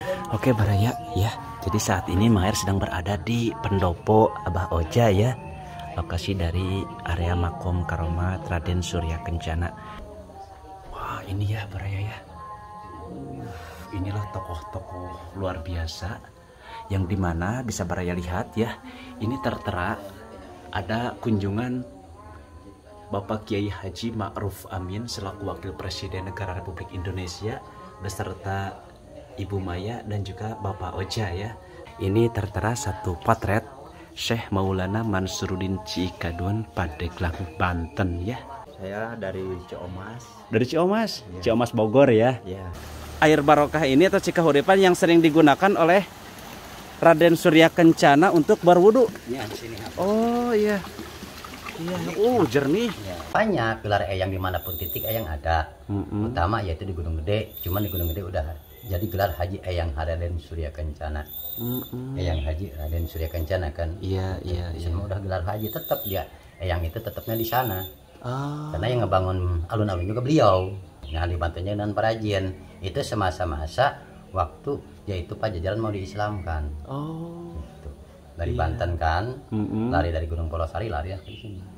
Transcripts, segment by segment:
Oke Baraya ya, jadi saat ini Maher sedang berada di Pendopo Abah Oja ya, lokasi dari area Makom Karomat Raden Surya Kencana. Wah ini ya Baraya ya, inilah tokoh-tokoh luar biasa yang dimana bisa Baraya lihat ya, ini tertera ada kunjungan Bapak Kiai Haji Ma'ruf Amin selaku Wakil Presiden Negara Republik Indonesia beserta Ibu Maya dan juga Bapak Oja ya. Ini tertera satu potret Syekh Maulana Mansuruddin Cikadun Pandeglang Banten ya. Saya dari Ciomas. Dari Ciomas, Ya. Ciomas Bogor ya. Ya. Air barokah ini atau cikahuripan yang sering digunakan oleh Raden Surya Kencana untuk berwudu. Ini di sini. Oh iya. Iya, jernih. Ya. Banyak gelar eyang dimanapun titik eyang ada. Utama yaitu di Gunung Gede. Cuman di Gunung Gede udah jadi gelar Haji Eyang Raden Surya Kencana. Eyang Haji Raden Surya Kencana kan. Iya. Di sana udah gelar haji, tetap dia eyang itu tetapnya di sana. Oh. Karena yang ngebangun alun-alun juga beliau. Nah, dibantunya dengan perajin. Itu semasa-masa waktu yaitu Pajajaran mau diislamkan. Oh. Gitu. Dari Banten kan, lari dari Gunung Polosari lari ke sini.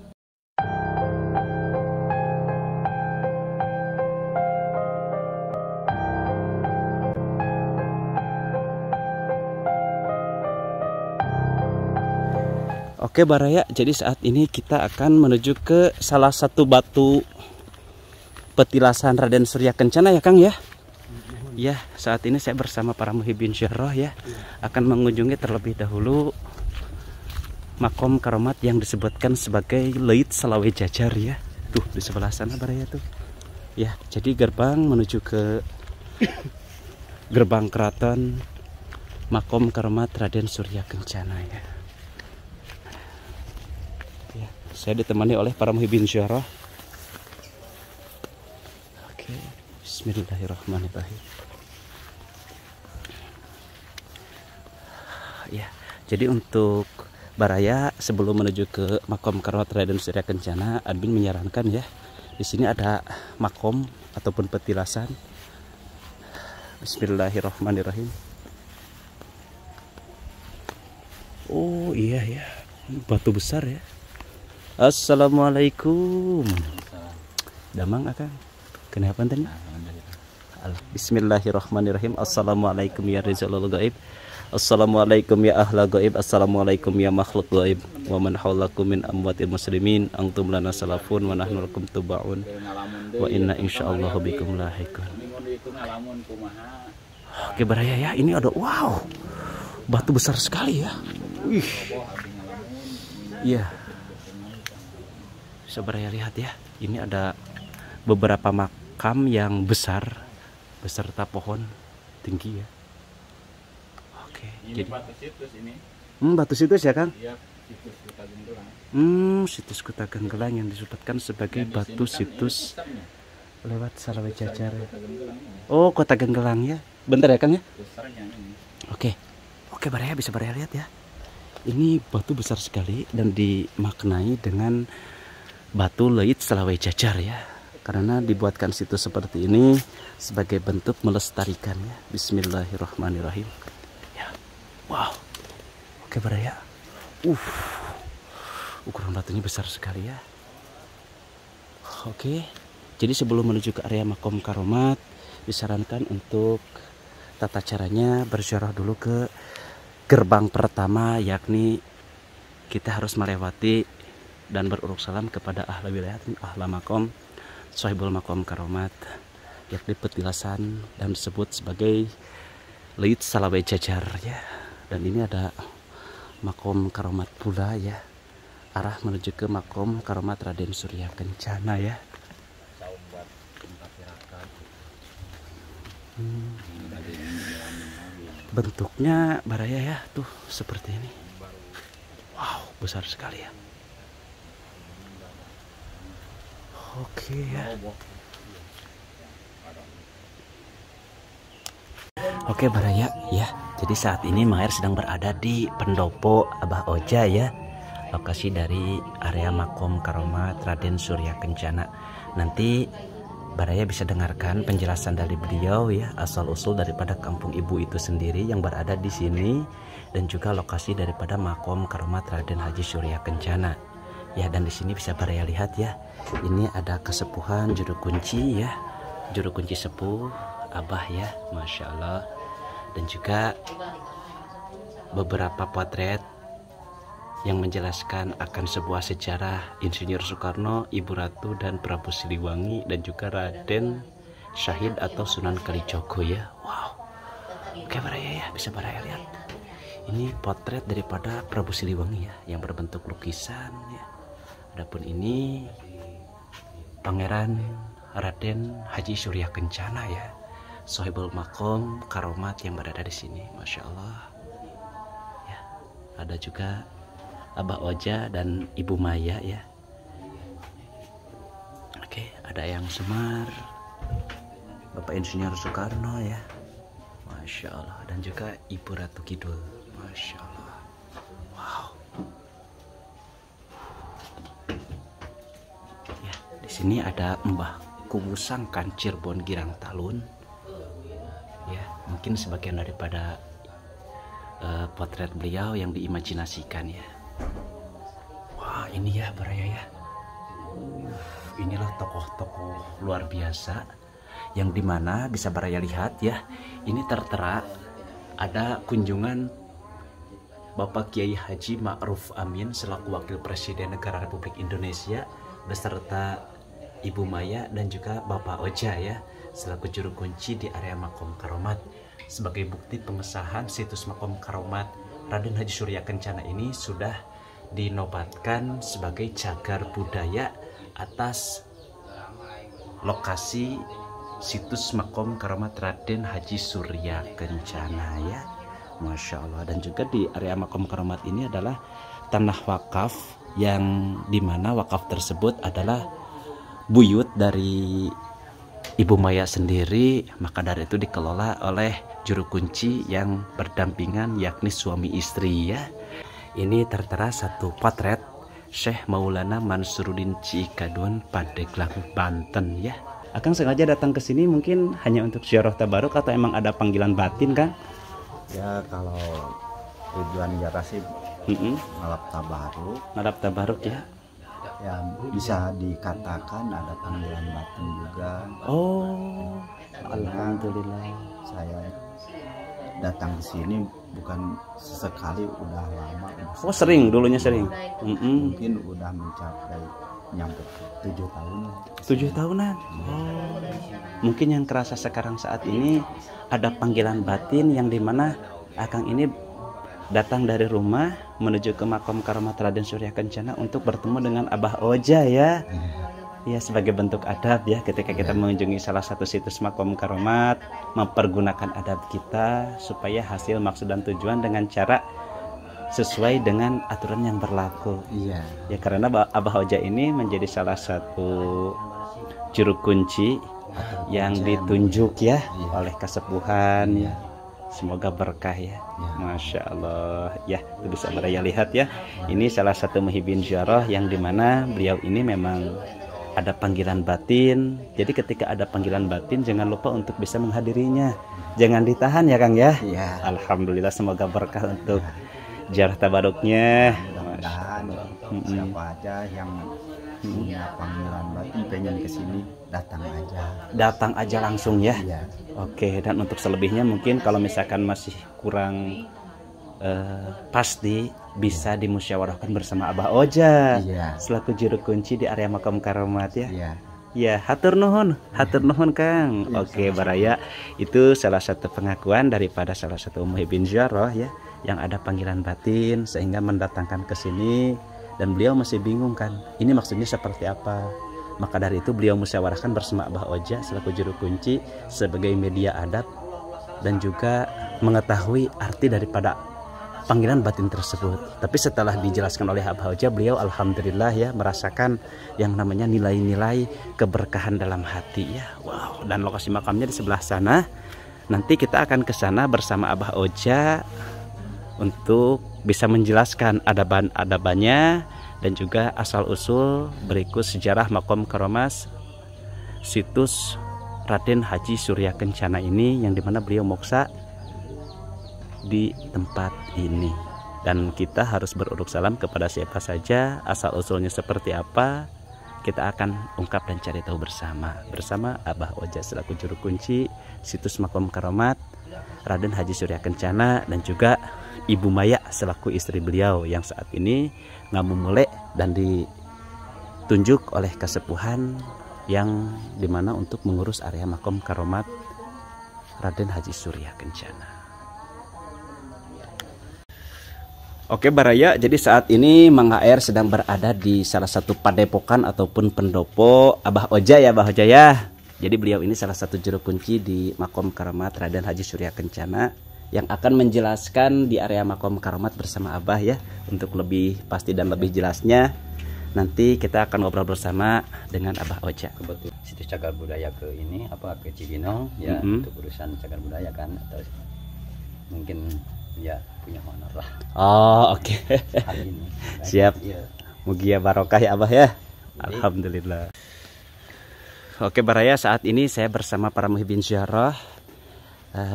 Oke Baraya, jadi saat ini kita akan menuju ke salah satu batu petilasan Raden Surya Kencana ya Kang ya. Ya, saat ini saya bersama para muhibbin syarah ya, akan mengunjungi terlebih dahulu Makom Karomat yang disebutkan sebagai Leit Salawe Jajar ya. Tuh di sebelah sana Baraya tuh. Ya, jadi gerbang menuju ke gerbang keraton Makom Karomat Raden Surya Kencana ya. Saya ditemani oleh para muhibbin syarah. Oke, bismillahirrahmanirrahim. Ya, jadi untuk Baraya sebelum menuju ke Makom Karomat Raden Surya Kencana, admin menyarankan ya, di sini ada makom ataupun petilasan. Bismillahirrahmanirrahim. Oh iya ya, batu besar ya. Assalamualaikum. Damang akan. Kenapa tadi? Bismillahirrahmanirrahim. Assalamualaikum ya rizalul gaib. Assalamualaikum ya ahla gaib. Assalamualaikum ya makhluk gaib. Wa man haulakum min amwatil muslimin. Antum lana salafun wa nahnu lakum tubaun. Wa inna insyaallah bikum lahiqun. Oke Baraya ya, ini ada wow. Batu besar sekali ya. Wih. Iya. Bisa Baraya lihat ya, ini ada beberapa makam yang besar beserta pohon tinggi ya. Oke, ini jadi batu situs ini. Batu situs ya Kang? Iya, situs Kuta Genggelang. Situs Kuta Genggelang yang disebutkan sebagai batu situs lewat Salawe Jajar. Oh, Kota Genggelang ya. Bentar ya Kang ya. Besarnya ini. Oke Baraya, bisa Baraya lihat ya. Ini batu besar sekali dan dimaknai dengan batu Leit Salawe Jajar ya, karena dibuatkan situs seperti ini sebagai bentuk melestarikan ya. Bismillahirrahmanirrahim ya. Wow. Oke Baraya, ukuran batunya besar sekali ya. Oke, jadi sebelum menuju ke area Makom Karomat, disarankan untuk tata caranya berziarah dulu ke gerbang pertama, yakni kita harus melewati dan beruruk salam kepada ahla wilayah, ahla makom, sahibul makom karomat, yakni petilasan dan disebut sebagai Leit Salawe Jajar ya. Dan ini ada makom karomat pula ya, arah menuju ke Makom Karomat Raden Surya Kencana ya. Bentuknya Baraya ya, tuh seperti ini. Wow, besar sekali ya. Oke ya. Oke Baraya ya. Jadi saat ini Maher sedang berada di Pendopo Abah Oja ya, lokasi dari area Makom Karomat Raden Surya Kencana. Nanti Baraya bisa dengarkan penjelasan dari beliau ya, asal usul daripada kampung ibu itu sendiri yang berada di sini, dan juga lokasi daripada makom Karomat Raden Haji Surya Kencana. Ya, dan di sini bisa Baraya lihat ya, ini ada kesepuhan juru kunci ya, juru kunci sepuh Abah ya, Masya Allah. Dan juga beberapa potret yang menjelaskan akan sebuah sejarah Insinyur Soekarno, Ibu Ratu dan Prabu Siliwangi, dan juga Raden Syahid atau Sunan Kalijogo ya. Wow, oke Baraya ya, bisa Baraya lihat. Ini potret daripada Prabu Siliwangi ya, yang berbentuk lukisan ya. Adapun ini Pangeran Raden Haji Surya Kencana ya, Sohibul Makom Karomat yang berada di sini, Masya Allah. Ya, ada juga Abah Oja dan Ibu Maya ya. Oke, ada Eyang Semar, Bapak Insinyur Soekarno ya, Masya Allah. Dan juga Ibu Ratu Kidul, Masya Allah. Wow. Ya, di sini ada Mbah Kubusangkan Cirebon Girang Talun. Ya, mungkin sebagian daripada potret beliau yang diimajinasikan ya. Wah, ini ya Baraya ya. Inilah tokoh-tokoh luar biasa yang dimana bisa Baraya lihat ya. Ini tertera ada kunjungan Bapak Kiai Haji Ma'ruf Amin selaku Wakil Presiden Negara Republik Indonesia beserta Ibu Maya dan juga Bapak Oja ya selaku juru kunci di area Makom Karomat. Sebagai bukti pengesahan situs Makom Karomat Raden Haji Surya Kencana ini sudah dinobatkan sebagai cagar budaya atas lokasi situs Makom Karomat Raden Haji Surya Kencana ya, Masya Allah. Dan juga di area Makom Karomat ini adalah tanah wakaf yang dimana wakaf tersebut adalah buyut dari Ibu Maya sendiri, maka dari itu dikelola oleh juru kunci yang berdampingan yakni suami istri ya. Ini tertera satu potret Syekh Maulana Mansuruddin Cikadun Pandeglang Banten ya. Akang sengaja datang ke sini mungkin hanya untuk ziarah tabaruk atau emang ada panggilan batin Kang? Ya kalau tujuan ziarah sih ngalap tabaruk. Ngalap tabaruk ya. Ya bisa dikatakan ada panggilan batin juga. Oh, alhamdulillah. Saya datang ke sini bukan sesekali, udah lama. Oh sering, dulunya sering. Mungkin udah mencapai nyampe 7 tahun. 7 tahunan. Oh, mungkin yang kerasa sekarang saat ini ada panggilan batin yang dimana Akang ini datang dari rumah menuju ke Makom Karomat Raden Surya Kencana untuk bertemu dengan Abah Oja ya. Ya, sebagai bentuk adab ya ketika kita mengunjungi salah satu situs Makom Karomat, mempergunakan adab kita supaya hasil maksud dan tujuan dengan cara sesuai dengan aturan yang berlaku. Iya. Ya, karena Abah Oja ini menjadi salah satu juru kunci yang ditunjuk ya oleh kesepuhan ya. Semoga berkah ya. Masya Allah ya, itu bisa Baraya lihat ya. Ini salah satu muhibin ziarah yang dimana beliau ini memang ada panggilan batin. Jadi ketika ada panggilan batin jangan lupa untuk bisa menghadirinya. Jangan ditahan ya Kang ya. Iya. Alhamdulillah, semoga berkah untuk ziarah tabaruknya. Mudah-mudahan siapa aja yang punya panggilan batin pengen kesini datang aja. Datang aja langsung ya. Iya. Oke, dan untuk selebihnya mungkin kalau misalkan masih kurang pasti bisa dimusyawarahkan bersama Abah Oja selaku juru kunci di area Makom Karomat ya. Ya, hatur nuhun Kang. Oke, Baraya, itu salah satu pengakuan daripada salah satu muhibin ziarah ya yang ada panggilan batin sehingga mendatangkan ke sini, dan beliau masih bingung kan, ini maksudnya seperti apa. Maka dari itu beliau musyawarahkan bersama Abah Oja selaku juru kunci sebagai media adab dan juga mengetahui arti daripada panggilan batin tersebut. Tapi setelah dijelaskan oleh Abah Oja, beliau alhamdulillah ya merasakan yang namanya nilai-nilai keberkahan dalam hati ya. Wow, dan lokasi makamnya di sebelah sana. Nanti kita akan ke sana bersama Abah Oja untuk bisa menjelaskan adaban-adabannya dan juga asal-usul berikut sejarah Makom Karomat situs Raden Haji Surya Kencana ini, yang dimana beliau moksa di tempat ini. Dan kita harus beruruk salam kepada siapa saja, asal-usulnya seperti apa, kita akan ungkap dan cari tahu bersama Abah Oja selaku juru kunci situs Makom Karomat Raden Haji Surya Kencana, dan juga Ibu Maya selaku istri beliau yang saat ini ngamumule dan ditunjuk oleh kesepuhan yang dimana untuk mengurus area Makom Karomat Raden Haji Surya Kencana. Oke Baraya, jadi saat ini Mang HR sedang berada di salah satu padepokan ataupun pendopo Abah Oja ya, Abah Oja ya. Jadi beliau ini salah satu juru kunci di Makom Karomat Raden Haji Surya Kencana yang akan menjelaskan di area Makom Karomat bersama Abah ya. Untuk lebih pasti dan lebih jelasnya nanti kita akan ngobrol bersama dengan Abah Oja. Kebetulan situs cagar budaya ke ini ke Cibinong ya, untuk urusan cagar budaya kan, atau mungkin ya punya honor lah. Oh oke. Hari ini. Siap. Iya. Mugia barokah ya Abah ya. Alhamdulillah. Oke Baraya, saat ini saya bersama para muhibin ziarah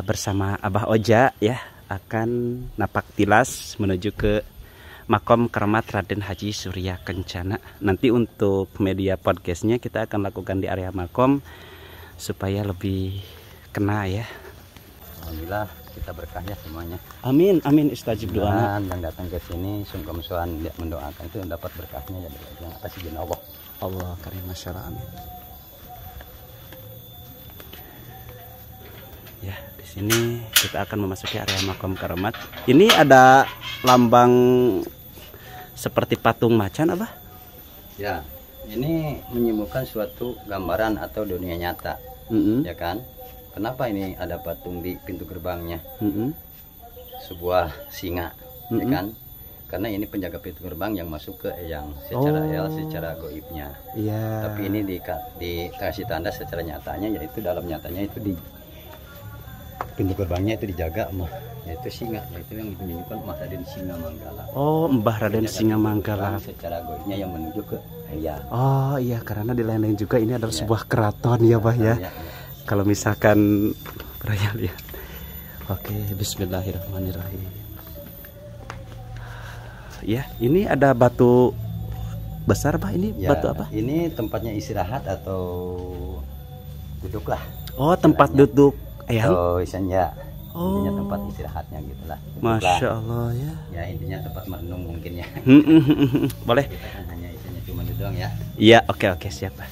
bersama Abah Oja ya, akan napak tilas menuju ke Makom Karomat Raden Haji Surya Kencana. Nanti untuk media podcastnya kita akan lakukan di area Makom supaya lebih kena ya. Alhamdulillah kita berkah ya semuanya. Amin amin, istajib doa. Dan yang datang ke sini sungkem-sungkem mendoakan itu dapat berkahnya ya, yang atas izin Allah. Allah karim masyarakat, amin. Ya, di sini kita akan memasuki area Makom Karomat. Ini ada lambang seperti patung macan apa? Ya, ini menyembuhkan suatu gambaran atau dunia nyata, ya kan? Kenapa ini ada patung di pintu gerbangnya? Sebuah singa, ya kan? Karena ini penjaga pintu gerbang yang masuk ke Eyang secara secara goibnya. Iya. Tapi ini dikasih tanda secara nyatanya, yaitu dalam nyatanya itu di pintu gerbangnya itu dijaga yaitu singa, yaitu yang menunjukkan Mbah Raden Singa Manggala. Oh, Mbah Raden Singa Manggala. Secara goibnya yang menuju ke Eyang. Oh iya, karena di lain-lain juga ini adalah sebuah keraton ya Bah ya. Kalau misalkan Raya lihat. Oke, bismillahirrahmanirrahim. Ya, ini ada batu besar Bah, ini ya, batu apa? Ini tempatnya istirahat atau duduk lah. Oh, tempat duduk Eyang. Oh, isinya. Intinya tempat istirahatnya gitulah. Masya Allah ya. Ya intinya tempat merenung mungkin ya. Boleh. Kita kan hanya isinya cuma itu doang ya. Iya, oke siap Bah.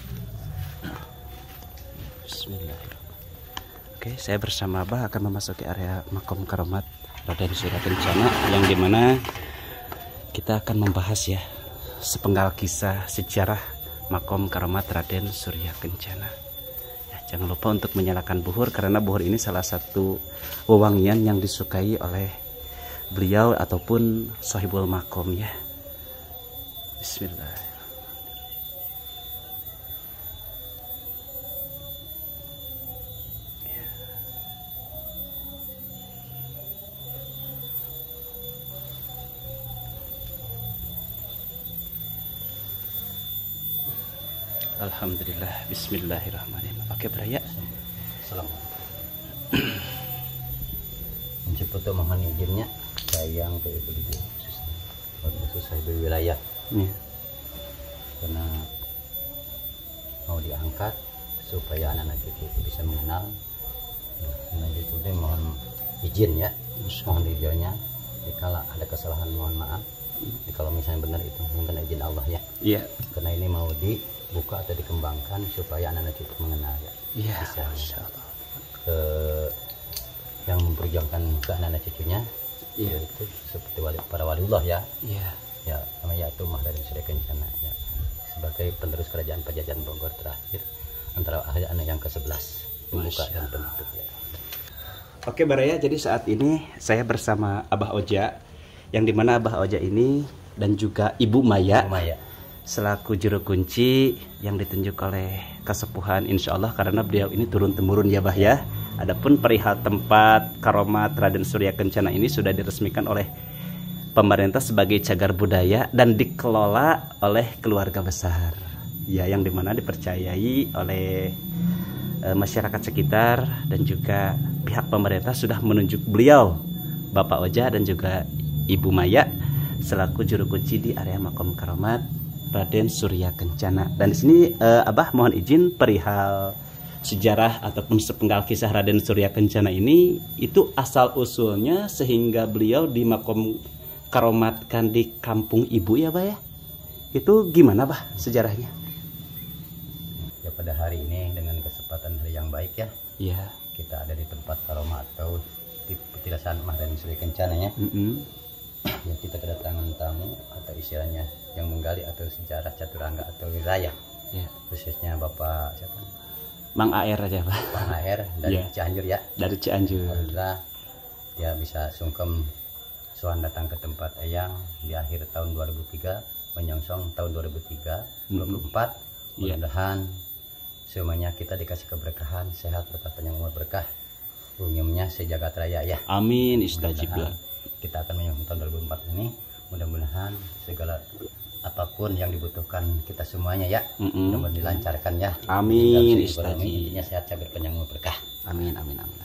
Bismillahirrahmanirrahim. Oke, saya bersama Abah akan memasuki area Makom Karomat Raden Surya Kencana, yang dimana kita akan membahas ya sepenggal kisah sejarah Makom Karomat Raden Surya Kencana. Ya, jangan lupa untuk menyalakan buhur, karena buhur ini salah satu wewangian yang disukai oleh beliau ataupun Sohibul Makom ya. Bismillah. Alhamdulillah, bismillahirrahmanirrahim. Oke Braya. Assalamualaikum. Mencoba mohon izinnya sayang ke ibu di susah di wilayah. Karena mau diangkat supaya anak-anak itu bisa mengenal. Nah itu deh mohon izin ya. Mohon izinnya. Jika ada kesalahan mohon maaf. Kalau misalnya benar itu mungkin izin Allah ya. Iya. Karena ini mau dibuka atau dikembangkan supaya anak-anak itu mengenal ya. Iya. Bisa yang memperjuangkan ke anak-anak cucunya. Iya. Itu seperti para waliullah ya. Iya. Ya namanya itu Mbah Raden Surya Kencana ya. Sebagai penerus kerajaan Pajajaran Bogor terakhir antara anak yang ke-11 membuka dan penutup ya. Oke Baraya, jadi saat ini saya bersama Abah Oja, yang dimana Abah Oja ini dan juga Ibu Maya, selaku juru kunci yang ditunjuk oleh kesepuhan insya Allah, karena beliau ini turun temurun ya Bah ya. Adapun perihal tempat Karomat Raden Surya Kencana ini sudah diresmikan oleh pemerintah sebagai cagar budaya dan dikelola oleh keluarga besar ya, yang dimana dipercayai oleh masyarakat sekitar dan juga pihak pemerintah sudah menunjuk beliau Bapak Oja dan juga Ibu Maya selaku juru kunci di area Makom Karomat Raden Surya Kencana. Dan di sini Abah mohon izin perihal sejarah ataupun sepenggal kisah Raden Surya Kencana ini, itu asal usulnya sehingga beliau di Makom Karomatkan di kampung ibu ya Bah ya. Itu gimana Bah sejarahnya? Ya pada hari ini dengan kesempatan hari yang baik ya. Iya. Kita ada di tempat karomat atau di petilasan Raden Surya Kencana ya. Ya kita kedatangan tamu atau istilahnya yang menggali atau sejarah Caturangga atau wilayah. Ya. Khususnya Bapak siapa? Mang Aer aja Pak. Mang Aer dari Cianjur ya. Dari Cianjur. Alhamdulillah dia bisa sungkem soan datang ke tempat Eyang di akhir tahun 2003 menyongsong tahun 2003 24. Mudah-mudahan semuanya kita dikasih keberkahan, sehat, berkah panjang umur, berkah umumnya sejagat raya ya. Amin istajib ya. Kita akan menyongsong tahun 2004 ini, mudah-mudahan segala apapun yang dibutuhkan kita semuanya ya, mudah-mudahan dilancarkan ya. Amin istajib. Intinya sehat, sabar, panjang umur, berkah. Amin amin amin.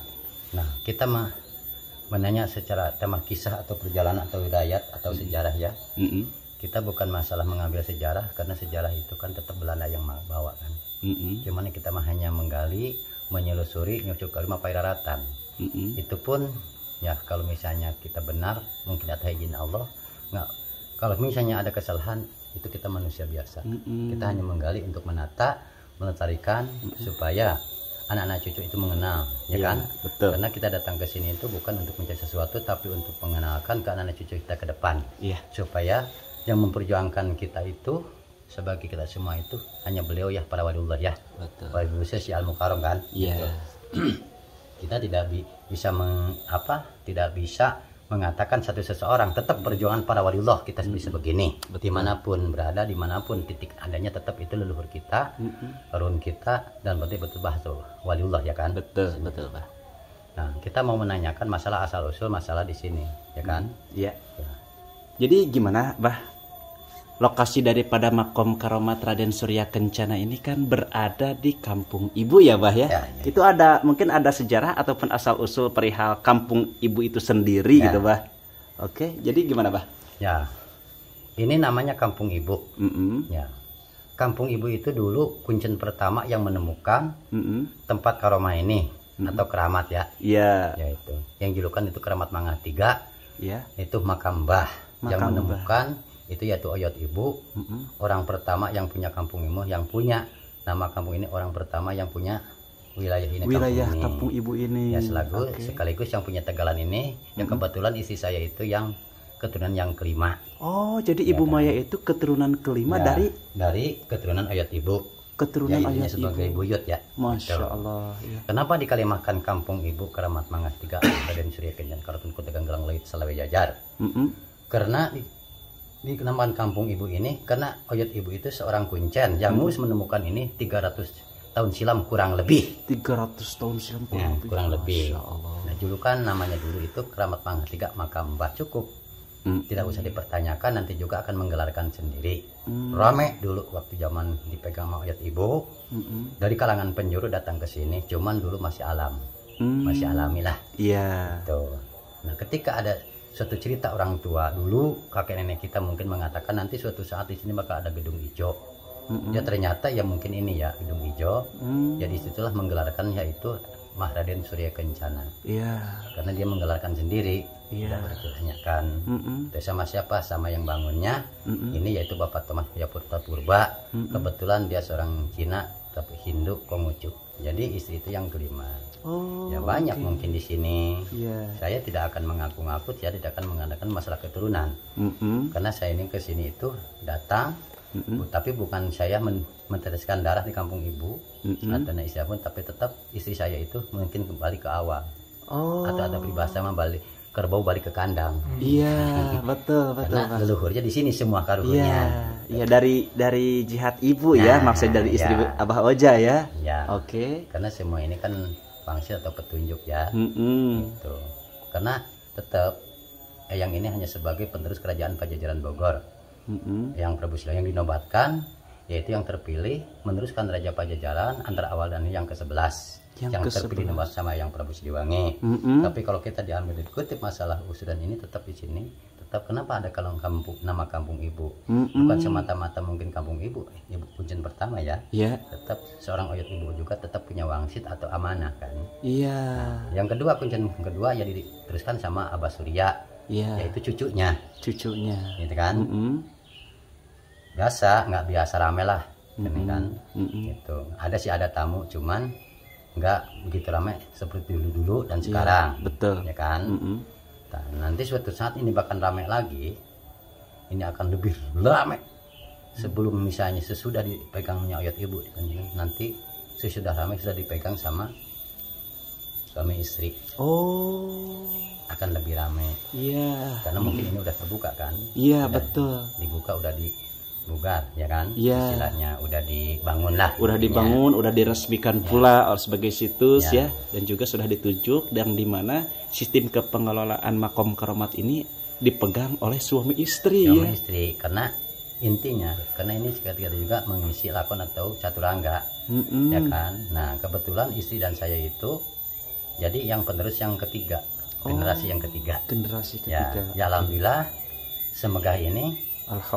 Nah kita menanya secara tema kisah atau perjalanan atau riwayat atau sejarah ya. Kita bukan masalah mengambil sejarah karena sejarah itu kan tetap Belanda yang bawa kan. Cuman kita hanya menggali, menyelusuri, nyucuk kalima pairaratan. Itu pun ya kalau misalnya kita benar mungkin atas izin Allah, nggak, kalau misalnya ada kesalahan itu kita manusia biasa. Kita hanya menggali untuk menata, melestarikan supaya anak-anak cucu itu mengenal ya kan. Betul. Karena kita datang ke sini itu bukan untuk mencari sesuatu tapi untuk mengenalkan ke anak-anak cucu kita ke depan. Supaya yang memperjuangkan kita itu sebagai kita semua itu hanya beliau ya, para waliullah ya. Waliullah si Al-Mukarram kan. Kita tidak bisa tidak bisa mengatakan satu seseorang, tetap perjuangan para waliullah kita bisa begini. Dimanapun berada, dimanapun titik adanya tetap itu leluhur kita, karun kita, dan betul bahasa waliullah ya kan. Betul Pak. Nah kita mau menanyakan masalah asal usul masalah di sini ya kan. Iya. Jadi gimana Bah? Lokasi daripada Makom Karomat Raden Surya Kencana ini kan berada di kampung ibu ya Bah ya. Itu ada mungkin ada sejarah ataupun asal usul perihal kampung ibu itu sendiri gitu Bah. Oke, jadi gimana Bah? Ya, ini namanya kampung ibu. Ya, kampung ibu itu dulu kuncen pertama yang menemukan tempat karomah ini atau keramat ya. Iya. Ya itu, yang julukan itu Keramat Mangah 3. Iya. Itu makam Mbah yang menemukan. Itu yaitu oyot ibu, orang pertama yang punya kampung ibu, yang punya nama kampung ini, orang pertama yang punya wilayah ini, kampung ibu ini ya, sekaligus yang punya Tegalan ini, yang kebetulan istri saya itu yang keturunan yang kelima. Oh jadi ya, Ibu Maya itu keturunan kelima ya, dari keturunan oyot ibu, keturunan ya, oyot sebagai ibu. buyut ya. Masya Allah ya. Kenapa dikalimakan kampung ibu Keramat Mangah 3 Raden Surya Kencana Karatun Kutegang Gelang Lait Salawe Jajar? Karena di kenamakan kampung ibu ini karena oyot ibu itu seorang kuncen yang mulus menemukan ini 300 tahun silam kurang lebih. 300 tahun silam kurang lebih. Nah julukan namanya dulu itu Keramat Mangah 3 makam Mbah cukup. Tidak usah dipertanyakan, nanti juga akan menggelarkan sendiri. Rame dulu waktu zaman dipegang sama oyot ibu. Dari kalangan penjuru datang ke sini, cuman dulu masih alam. Masih alami lah. Iya. Tuh. Nah ketika ada suatu cerita orang tua dulu, kakek nenek kita mungkin mengatakan nanti suatu saat di sini bakal ada gedung hijau. Ya ternyata ya mungkin ini ya gedung hijau. Jadi situlah menggelarkan yaitu Raden Surya Kencana. Iya. Karena dia menggelarkan sendiri, tidak bertanyakan. Sama siapa? Sama yang bangunnya. Ini yaitu Bapak Thomas Yapurta Purba. Kebetulan dia seorang Cina tapi Hindu Konghucu. Jadi istri itu yang kelima. Ya banyak mungkin di sini. Saya tidak akan mengaku-ngaku, saya tidak akan mengadakan masalah keturunan. Karena saya ini ke sini itu datang, tapi bukan saya meneteskan darah di kampung ibu atau istri pun, tapi tetap istri saya itu mungkin kembali ke awal. Atau ada peribahasa balik kerbau balik ke kandang. Iya, betul. Karena leluhurnya di sini semua karunia. Iya, dari jihad ibu ya, maksudnya dari istri Abah Oja ya. Oke. Karena semua ini kan pangsil atau petunjuk ya. Gitu. Karena tetap Eyang ini hanya sebagai penerus kerajaan Pajajaran Bogor. Yang Prabu Silaya yang dinobatkan yaitu yang terpilih meneruskan Raja Pajajaran antara awal dan yang ke-11. Yang terpilih nomor sama yang Prabu Siliwangi. Tapi kalau kita diambil dikutip masalah usulan ini tetap di sini, tetap kenapa ada kalau kampung nama kampung ibu? Bukan semata-mata mungkin kampung ibu Punjen pertama ya. Tetap seorang oyot ibu juga tetap punya wangsit atau amanah kan. Nah, yang kedua Punjen kedua ya diteruskan sama Abah Surya. Yaitu cucunya. Gitu kan. Biasa, nggak biasa rame lah. Kan. Gitu. Ada tamu cuman nggak begitu ramai seperti dulu dan sekarang, betul ya kan. Nah, nanti suatu saat ini bahkan ramai lagi, ini akan lebih ramai sebelum misalnya sesudah dipegangnya oyot ibu, nanti sesudah ramai sudah dipegang sama suami istri, akan lebih ramai, karena mungkin ini udah terbuka kan, betul, dibuka udah bugar ya kan, istilahnya udah dibangun lah, udah diresmikan pula sebagai situs ya, dan juga sudah ditunjuk dan di mana sistem kepengelolaan Makom Karomat ini dipegang oleh suami istri. Karena intinya karena ini sekali juga mengisi lakon atau caturangga ya kan. Nah kebetulan istri dan saya itu jadi yang penerus yang ketiga, generasi yang ketiga. Ya alhamdulillah semegah ini.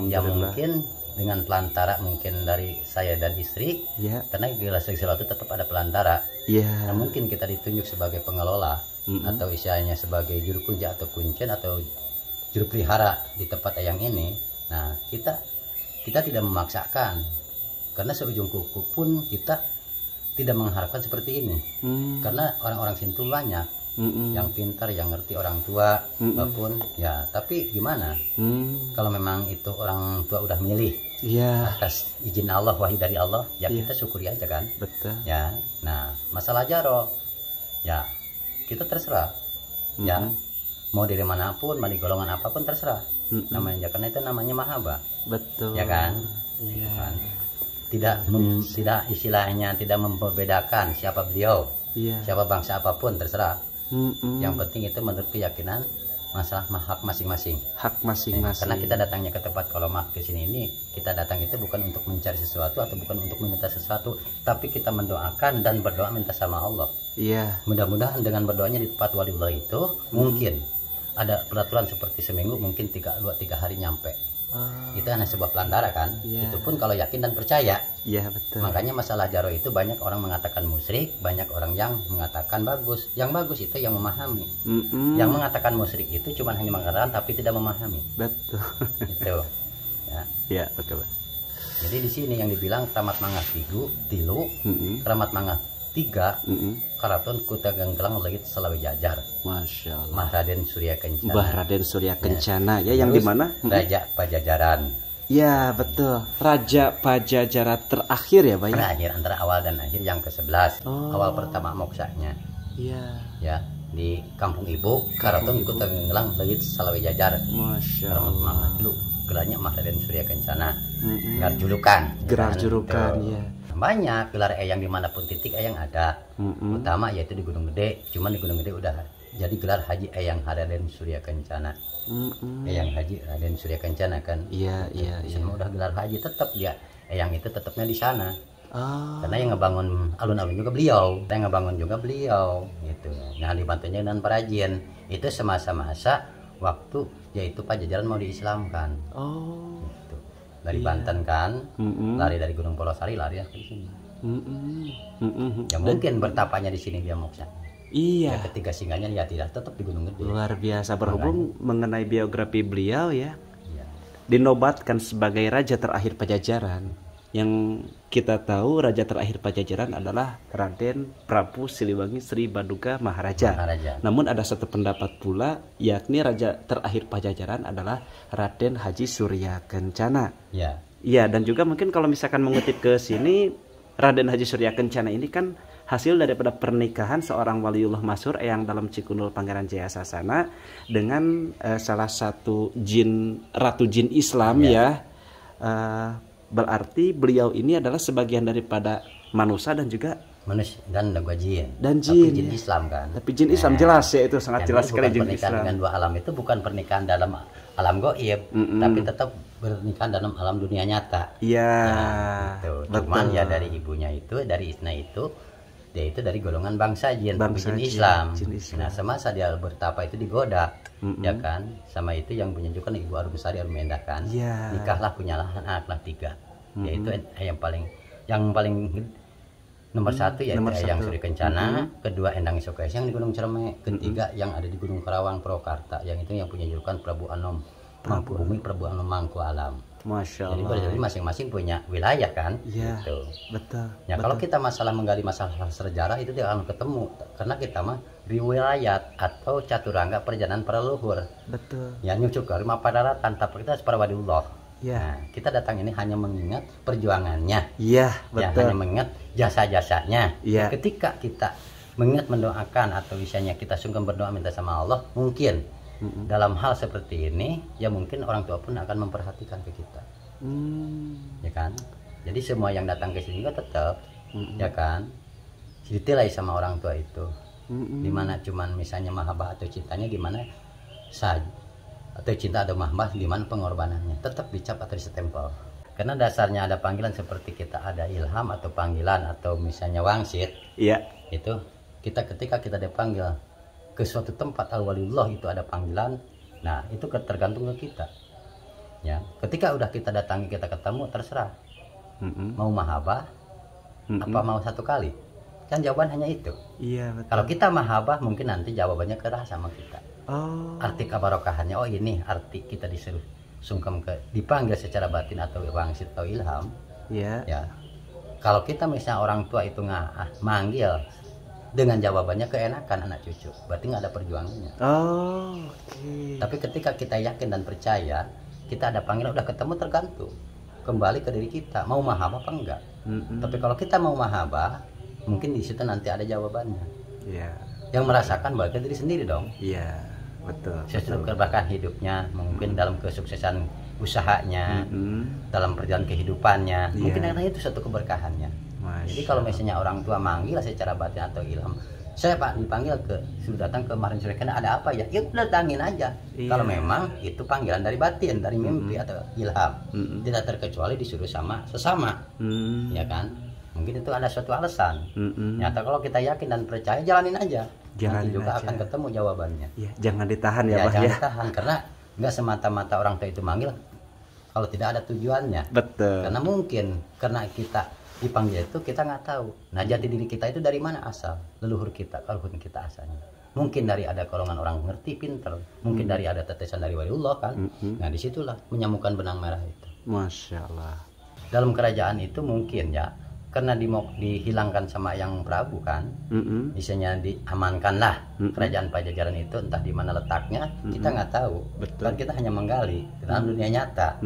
Ya mungkin dengan pelantara mungkin dari saya dan istri, karena segala sesuatu tetap ada pelantara. Nah, mungkin kita ditunjuk sebagai pengelola atau istilahnya sebagai juru kunci atau kuncen atau juru pelihara di tempat eyang ini. Nah kita tidak memaksakan, karena seujung kuku pun kita tidak mengharapkan seperti ini, karena orang-orang Sintu banyak. Yang pintar, yang ngerti orang tua maupun ya, tapi gimana kalau memang itu orang tua udah milih atas izin Allah, wahyu dari Allah ya, kita syukuri aja kan, betul ya. Nah masalah jaro ya kita terserah ya, mau dari manapun, mau di golongan apapun terserah namanya, karena itu namanya mahaba, betul ya kan, kan? Tidak istilahnya tidak membedakan siapa beliau, siapa bangsa apapun terserah. Yang penting itu menurut keyakinan masalah hak masing-masing. Karena kita datangnya ke tempat Karomah ke sini ini, kita datang itu bukan untuk mencari sesuatu atau bukan untuk meminta sesuatu, tapi kita mendoakan dan berdoa minta sama Allah. Mudah-mudahan dengan berdoanya di tempat waliullah itu mungkin ada peraturan seperti seminggu mungkin 2-3 hari nyampe. Itu hanya sebuah pelantara kan. Itu pun kalau yakin dan percaya. Betul. Makanya masalah jaro itu banyak orang mengatakan musyrik, banyak orang yang mengatakan bagus. Yang bagus itu yang memahami. Yang mengatakan musyrik itu cuma hanya mengatakan tapi tidak memahami. Betul. Itu. Ya, betul. Jadi di sini yang dibilang keramat mangat tilu, keramat mangat 3, karaton kuta ganggelang legit Selawi Jajar. Masya Allah. Raden Surya Kencana. Raden Surya Kencana ya, yang di mana? Raja Pajajaran. Ya betul, Raja Pajajaran terakhir ya Pak. Terakhir antara awal dan akhir yang ke-11. Awal pertama moksanya. Ya di kampung ibu, karaton kuta ganggelang legit Selawi Jajar. Masya Allah. Dulu gelarnya Raden Surya Kencana. Gelar julukan ya. Banyak gelar eyang dimanapun titik eyang ada, utama yaitu di Gunung Gede, cuman di Gunung Gede udah jadi gelar Haji Eyang Raden Surya Kencana. Eyang Haji Raden Surya Kencana kan. Semua udah gelar haji, tetap dia eyang itu tetapnya di sana. Karena yang ngebangun alun-alun juga beliau, gitu. Nah dibantunya dengan perajin itu semasa-masa waktu yaitu Pajajaran mau diislamkan. Gitu. Dari Banten kan, lari dari Gunung Polosari lari ke sini. Ya mungkin bertapanya di sini dia moksa. Ya, ketiga singgahnya ya tidak tetap di Gunung Gede. Luar biasa. Berhubung mengenai biografi beliau ya, dinobatkan sebagai raja terakhir Pajajaran. Yang kita tahu raja terakhir Pajajaran adalah Raden Prabu Siliwangi Sri Baduga Maharaja. Namun ada satu pendapat pula, yakni raja terakhir Pajajaran adalah Raden Haji Surya Kencana. Ya, dan juga mungkin kalau misalkan mengutip ke sini, Raden Haji Surya Kencana ini kan hasil daripada pernikahan seorang waliullah masyhur yang dalam Cikundul Pangeran Jaya Sasana dengan salah satu ratu jin Islam berarti beliau ini adalah sebagian daripada manusia dan juga manusia dan jin. Jin Islam kan. Tapi jin Islam jelas ya, itu sangat jelas sekali jin Islam. Pernikahan dengan dua alam itu bukan pernikahan dalam alam goib, tapi tetap bernikah dalam alam dunia nyata. Iya. Gitu. Betul. Cuman ya dari ibunya itu, dari Isna itu, dia itu dari golongan bangsa jin, Bangsa jin jin, Islam. jin Islam. Nah, semasa dia bertapa itu digoda, ya kan, sama itu yang menyunjukkan Ibu Arumsari Arumendah kan. Iya. Nikahlah, punyalah anaklah 3. Yaitu yang paling nomor 1 yaitu Nomor Eyang 1. Surya Kencana, kedua Endang Isokesh yang di Gunung Cerme, ketiga yang ada di Gunung Karawang Purwakarta, yang itu yang punya julukan Prabu Anom Mangku Bumi, Prabu Anom Mangku Alam. Masya Jadi Allah. berarti masing-masing punya wilayah kan. Iya. Gitu. Betul. Ya kalau kita menggali masalah sejarah itu tidak akan ketemu karena kita mah riwayat atau caturangga perjalanan para leluhur. Betul. Ya nyucuk ke rumah pada daratan tapi kita para wadiullah. Ya. Nah, kita datang ini hanya mengingat perjuangannya. Iya, Ya, betul. hanya mengingat jasa-jasanya. Iya. Ketika kita mengingat mendoakan atau misalnya kita sungkem berdoa minta sama Allah, mungkin dalam hal seperti ini ya mungkin orang tua pun akan memperhatikan ke kita. Ya kan? Jadi semua yang datang ke sini juga tetap ya kan ditilai sama orang tua itu. Dimana cuman misalnya mahabbah atau cintanya gimana saja, atau cinta atau mahabbah gimana pengorbanannya, tetap dicap atau ditempel. Karena dasarnya ada panggilan seperti kita ada ilham atau panggilan atau misalnya wangsit. Iya. Itu ketika kita dipanggil ke suatu tempat al-waliullah itu ada panggilan. Nah, itu tergantung ke kita. Ya, ketika udah kita datangi kita ketemu terserah. Mau mahabbah apa mau satu kali? Kan jawaban hanya itu. Iya, betul. Kalau kita mahabbah mungkin nanti jawabannya kerah sama kita. Oh. Arti kabarokahannya, oh ini arti kita disuruh sungkem dipanggil secara batin atau wangsit atau ilham. Iya. Ya. Kalau kita misalnya orang tua itu manggil dengan jawabannya keenakan anak cucu, berarti nggak ada perjuangannya. Oh, oke. Tapi ketika kita yakin dan percaya, kita ada panggilan udah ketemu tergantung kembali ke diri kita mau mahabbah apa enggak. Tapi kalau kita mau mahabbah, mungkin di situ nanti ada jawabannya. Iya. Yang merasakan bagi diri sendiri dong. Iya, betul. Sesuatu bahkan hidupnya, mungkin dalam kesuksesan usahanya, dalam perjalanan kehidupannya, mungkin karena itu suatu keberkahannya. Jadi kalau misalnya orang tua manggil secara batin atau ilham, saya Pak dipanggil suruh datang ke Marin Surekena, ada apa ya? Ya datangin aja. Iya. Kalau memang itu panggilan dari batin, dari mimpi atau ilham, tidak terkecuali disuruh sama sesama, ya kan? Mungkin itu ada suatu alasan. Nyata kalau kita yakin dan percaya, jalanin aja. Jalanin nanti juga aja. akan ketemu jawabannya. Ya, jangan ditahan ya, Pak jangan ya. ditahan karena nggak semata-mata orang tua itu manggil kalau tidak ada tujuannya. Betul. Karena mungkin karena kita dipanggil itu kita nggak tahu. Nah jati diri kita itu dari mana asal? Leluhur kita, leluhur kita asalnya. Mungkin dari ada golongan orang ngerti, pinter. Mungkin dari ada tetesan dari waliullah kan. Nah disitulah menyambungkan benang merah itu. Masya Allah. Dalam kerajaan itu mungkin ya karena dihilangkan sama yang Prabu kan. Misalnya diamankanlah kerajaan Pajajaran itu entah di mana letaknya kita nggak tahu. Betul. Kan kita hanya menggali dalam dunia nyata.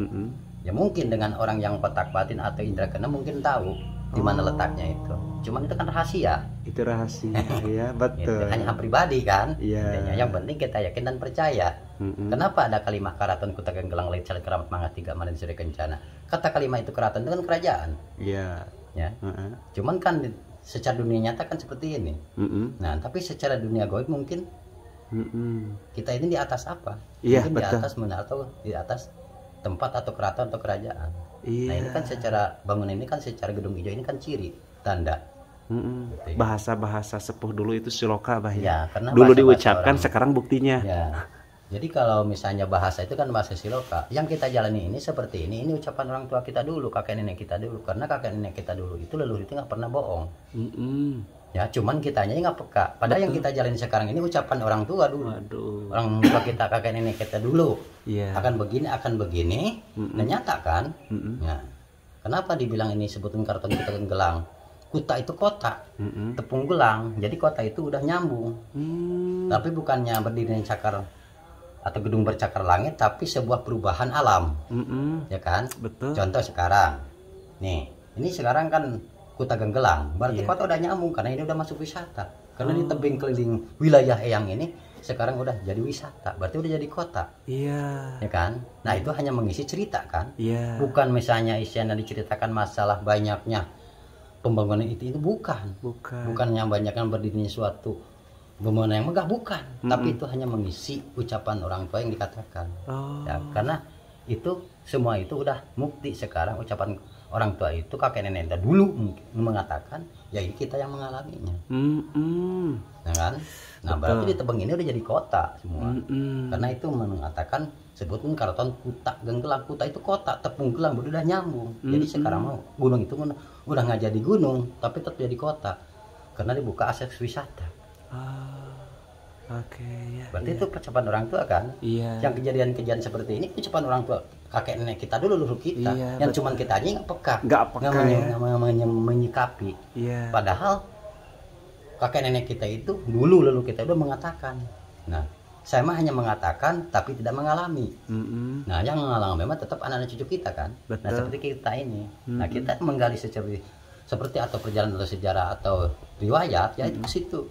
Ya mungkin dengan orang yang kotak batin atau indra keenam mungkin tahu di mana letaknya itu. Cuman itu kan rahasia. Itu rahasia ya, Itu betul. hanya hak pribadi kan. Iya. Yang penting kita yakin dan percaya. Kenapa ada kalimat karaton kutakan gelang lait saling keramat mangga 3 Marin Surya Kencana? Kata kalimat itu karaton itu kan kerajaan. Iya. Ya. Cuman kan secara dunia nyata kan seperti ini. Nah, tapi secara dunia gaib mungkin kita ini di atas apa? Iya, Mungkin betul. di atas mana atau di atas tempat atau keraton atau kerajaan. Iya. Nah ini kan secara bangunan ini kan secara gedung hijau ini kan ciri tanda. Bahasa-bahasa sepuh dulu itu siloka, Bah ya. Ya, karena Dulu bahasa-bahasa diucapkan, orang- sekarang buktinya. Ya. Jadi kalau misalnya bahasa itu kan bahasa siloka. Yang kita jalani ini seperti ini ucapan orang tua kita dulu, kakek nenek kita dulu. Karena kakek nenek kita dulu itu leluhur itu nggak pernah bohong. Ya, cuman kitanya nggak peka. Padahal yang kita jalani sekarang ini ucapan orang tua dulu. Waduh. Orang tua kita, kakek nenek kita dulu. Iya. Akan begini, dan nyata kan? Ya. Kenapa dibilang ini sebutin karton kita gelang? Kuta itu kota, tepung gelang. Jadi kota itu udah nyambung. Tapi bukannya berdiri di cakar atau gedung bercakar langit, tapi sebuah perubahan alam, ya kan? Betul. Contoh sekarang, nih, ini sekarang kan Kuta Genggelang, berarti Iya. kota udah nyambung karena ini udah masuk wisata. Karena di tebing keliling wilayah Eyang ini sekarang udah jadi wisata, berarti udah jadi kota, Iya. ya kan? Nah itu hanya mengisi cerita kan, Iya. bukan misalnya isinya diceritakan masalah banyaknya pembangunan itu bukan, Bukan. bukannya banyaknya berdirinya suatu bangunan yang megah, bukan, tapi itu hanya mengisi ucapan orang tua yang dikatakan. Oh. Ya, karena itu semua itu udah mukti sekarang. Ucapan orang tua itu, kakek nenek dulu mungkin mengatakan, ya ini kita yang mengalaminya. Nah kan, nah berarti di Tebeng ini udah jadi kota semua. Karena itu mengatakan sebutkan karaton kuta genggelang, kuta itu kota, tepung gelang udah nyambung. Jadi sekarang mau gunung itu udah nggak jadi gunung, tapi tetap jadi kota karena dibuka akses wisata. Oke, ya. Berarti itu ucapan orang tua kan? Iya. Yang kejadian-kejadian seperti ini ucapan orang tua, kakek nenek kita dulu, leluhur kita. Iya, yang cuman kita aja nggak peka, menyikapi. Iya. Padahal kakek nenek kita itu dulu, leluhur kita udah mengatakan. Nah, saya mah hanya mengatakan tapi tidak mengalami. Nah, yang mengalami memang tetap anak-anak cucu kita kan. Betul. Nah, seperti kita ini. Nah, kita menggali seperti atau perjalanan atau sejarah atau riwayat, ya itu ke situ.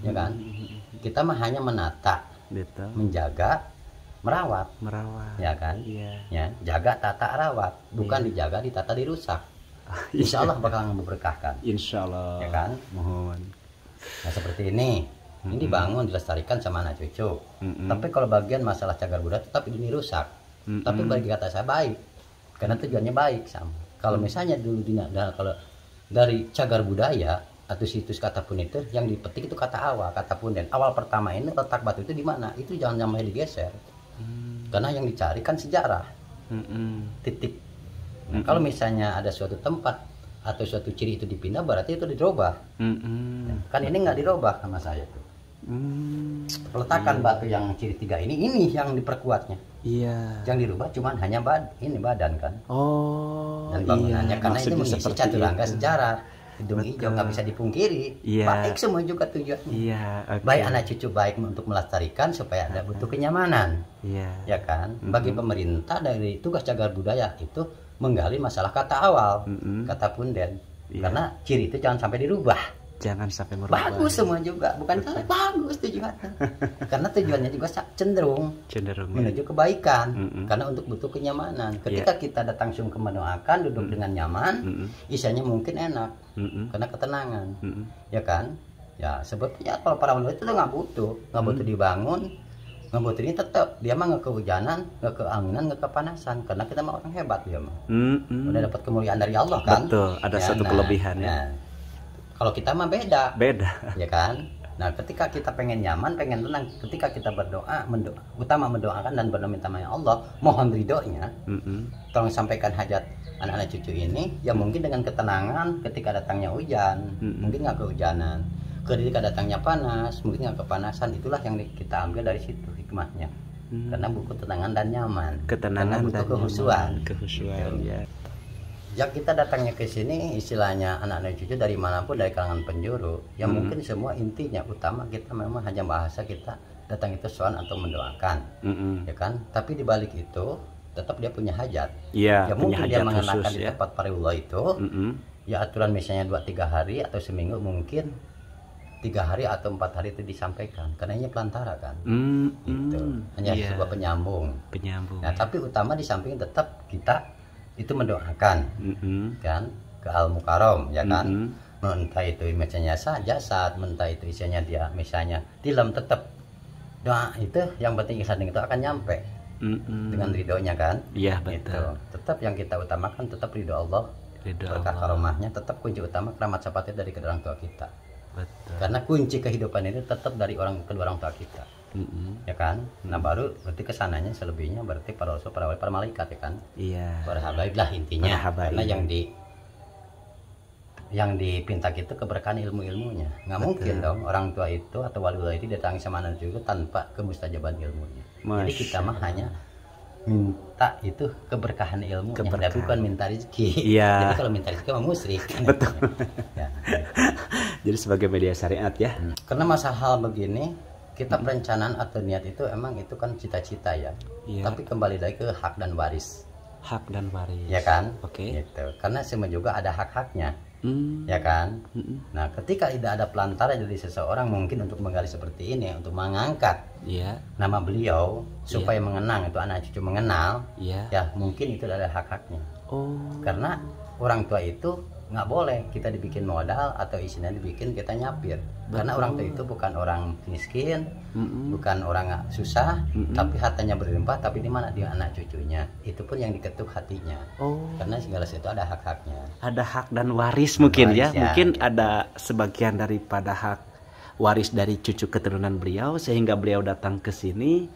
Ya kan, kita mah hanya menata, Betul. menjaga, merawat, ya kan, ya jaga, tata, rawat, bukan dijaga, ditata, dirusak. Insya Allah bakal memberkahkan. Insya Allah. Ya kan, mohon. nah seperti ini dibangun, dilestarikan sama anak cucu. Tapi kalau bagian masalah cagar budaya tetap ini rusak. Tapi bagi kata saya baik, karena tujuannya baik sama. Kalau misalnya dulu kalau dari cagar budaya atau situs kata puniter yang dipetik itu kata awal, kata punden. Awal pertama ini letak batu itu di mana? Itu jangan sampai digeser. Karena yang dicari kan sejarah. Titik. Nah, kalau misalnya ada suatu tempat atau suatu ciri itu dipindah, berarti itu dirubah. Kan ini nggak dirubah sama saya tuh. Peletakan batu yang ciri 3 ini yang diperkuatnya. Iya. Yang dirubah cuman hanya badan kan. Oh. Dan bangunannya karena ini Maksudnya mengisi caturangga sejarah. Hidung Betul. hijau nggak bisa dipungkiri. Iya. Baik semua juga tujuannya. Iya. Baik anak cucu baik untuk melestarikan supaya ada butuh kenyamanan. Iya. Ya kan. Bagi pemerintah dari tugas cagar budaya itu menggali masalah kata awal, kata punden. Iya. Karena ciri itu jangan sampai dirubah. Jangan sampai merubah. Bagus semua juga, bukan salah, bagus tujuannya. Karena tujuannya juga cenderung menuju kebaikan. Karena untuk butuh kenyamanan. Ketika kita datang sungkem mendoakan, duduk dengan nyaman, isinya mungkin enak. Karena ketenangan. Ya kan? Ya sebetulnya kalau para ulama itu nggak butuh dibangun, nggak butuh ini tetap dia mah nggak kehujanan, nggak keanginan, nggak kepanasan. Karena kita mah orang hebat dia mah. Udah dapat kemuliaan dari Allah kan. Betul. Ada satu kelebihan ya. Kalau kita mah beda, Beda. ya kan? Nah, ketika kita pengen nyaman, pengen tenang, ketika kita berdoa, utama mendoakan dan minta sama Allah, mohon ridhonya, tolong sampaikan hajat anak-anak cucu ini, ya mungkin dengan ketenangan ketika datangnya hujan, mungkin nggak kehujanan, ketika datangnya panas, mungkin nggak kepanasan, itulah yang kita ambil dari situ hikmahnya, karena buku ketenangan dan nyaman, Ketenangan karena dan kehusuan, ya. Ya kita datangnya ke sini istilahnya anak-anak cucu dari manapun, dari kalangan penjuru, yang mungkin semua intinya utama kita memang hanya bahasa kita datang itu soal atau mendoakan, ya kan? Tapi dibalik itu tetap dia punya hajat. Iya. Ya mungkin dia mengenakan di ya. tempat pariwula itu, ya aturan misalnya 2-3 hari atau seminggu mungkin 3 hari atau 4 hari itu disampaikan, karena ini pelantara kan, gitu. Hanya sebuah penyambung. Nah tapi utama di samping tetap kita itu mendoakan kan ke Al-Mukarram, ya kan, entah itu misalnya saja saat mentah itu isinya dia misalnya tilam, tetap doa itu yang penting kesanding itu akan nyampe dengan ridhonya kan. Iya betul. Itu tetap yang kita utamakan tetap ridho Allah, berkah karomahnya, tetap kunci utama keramat sapati dari kedua orang tua kita. Betul. Karena kunci kehidupan itu tetap dari kedua orang tua kita. Ya kan, nah baru berarti kesananya selebihnya berarti para rasul, para wali, para malaikat, ya kan. Iya. Para habaib lah intinya. Karena yang dipinta itu keberkahan ilmunya. Nggak mungkin dong orang tua itu atau wali itu datangi sama anak juga tanpa kemustajaban ilmunya. Jadi kita mah hanya minta itu keberkahan ilmunya, tapi bukan minta rezeki. Iya. Jadi kalau minta rezeki mah musyrik. Betul. Ya. Jadi sebagai media syariat ya. Karena masalah hal begini, kita perencanaan atau niat itu emang itu kan cita-cita ya. Tapi kembali lagi ke hak dan waris. Hak dan waris. Ya kan? Oke. Gitu. Karena semua juga ada hak-haknya. Ya kan? Nah, ketika tidak ada pelantara dari seseorang mungkin untuk menggali seperti ini, untuk mengangkat nama beliau supaya mengenang itu anak cucu mengenal, ya mungkin itu adalah hak-haknya. Karena orang tua itu nggak boleh kita dibikin modal atau isinya dibikin kita nyapir. Karena orang tua itu bukan orang miskin, bukan orang susah, tapi hartanya berlimpah. Tapi di mana? Di anak cucunya. Itu pun yang diketuk hatinya. Karena segala sesuatu ada hak-haknya. Ada hak dan waris mungkin Waris, ya. Mungkin ada sebagian daripada hak waris dari cucu keturunan beliau, sehingga beliau datang ke sini.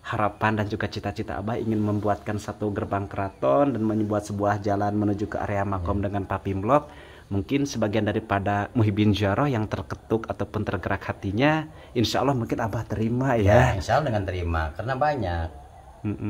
Harapan dan juga cita-cita Abah ingin membuatkan satu gerbang keraton dan membuat sebuah jalan menuju ke area makom dengan Papim Blok. Mungkin sebagian daripada Muhyiddin Jaro yang terketuk ataupun tergerak hatinya, insya Allah mungkin Abah terima ya. Insya Allah dengan terima, karena banyak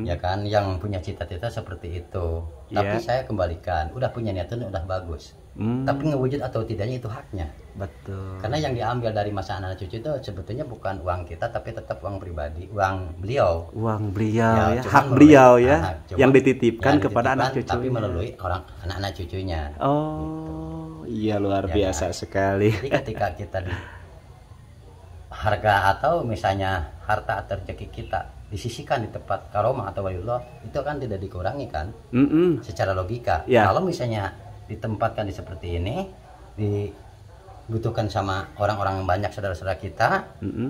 ya kan yang punya cita-cita seperti itu. Tapi saya kembalikan, udah punya niatan udah bagus. Tapi ngewujud atau tidaknya itu haknya. Betul. Karena yang diambil dari masa anak cucu itu sebetulnya bukan uang kita, tapi tetap uang pribadi, uang beliau. Uang beliau ya, cuman hak beliau ya, cuman yang dititipkan yang kepada anak dititipkan, cucu. tapi melalui orang anak-anak cucunya. Oh, iya luar Ya biasa kan? sekali. Jadi ketika kita di harga atau misalnya harta atau rezeki kita disisihkan di tempat karomah atau waliullah, itu kan tidak dikurangi kan? Secara logika. Ya. Kalau misalnya ditempatkan di seperti ini, dibutuhkan sama orang-orang banyak saudara-saudara kita,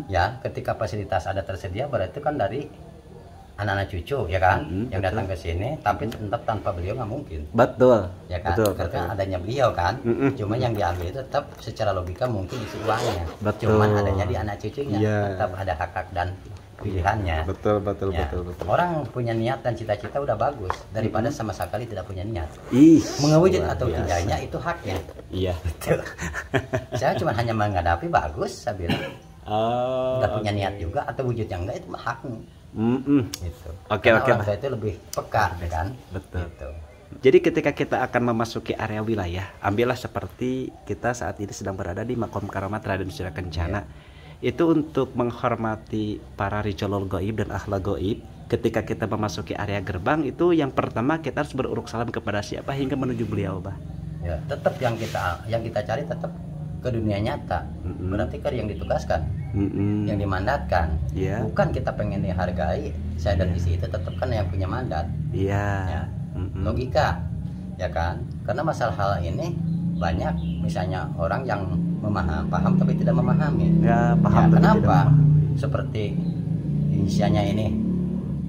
ya ketika fasilitas ada tersedia, berarti kan dari anak-anak cucu ya kan, yang datang ke sini, tapi tetap tanpa beliau nggak mungkin. Betul. Ya kan, Betul, karena betul. adanya beliau kan, cuma yang diambil itu tetap secara logika mungkin isi uangnya, Betul. cuman adanya di anak cucunya, Iya. tetap ada hak-hak dan pilihannya. Betul, betul, Ya. betul, betul. Orang punya niat dan cita-cita udah bagus daripada sama sekali tidak punya niat. Ih, Mengewujud luar atau biasa. tidaknya itu haknya. Iya. Gitu. Saya cuma hanya menghadapi bagus, saya bilang Oh. udah punya niat juga atau wujudnya enggak itu mah haknya. Gitu. Oke, Karena oke, orang Pak. tua itu lebih peka ya kan. Betul. Gitu. Jadi ketika kita akan memasuki area wilayah, ambillah seperti kita saat ini sedang berada di Makom Karomat Raden Surya Kencana. Itu untuk menghormati para rijolul goib dan akhlak goib. Ketika kita memasuki area gerbang, itu yang pertama kita harus beruruk salam kepada siapa hingga menuju beliau, Bah. Ya, tetap yang kita cari tetap ke dunia nyata. Berarti kan yang ditugaskan, yang dimandatkan. Iya. Bukan kita pengen dihargai. Saya dan istri itu tetap kan yang punya mandat. Iya. Ya. Logika, ya kan? Karena masalah hal ini banyak, misalnya orang yang paham tapi tidak memahami. Ya, paham Ya, tapi kenapa? tidak memahami. Seperti inisialnya ini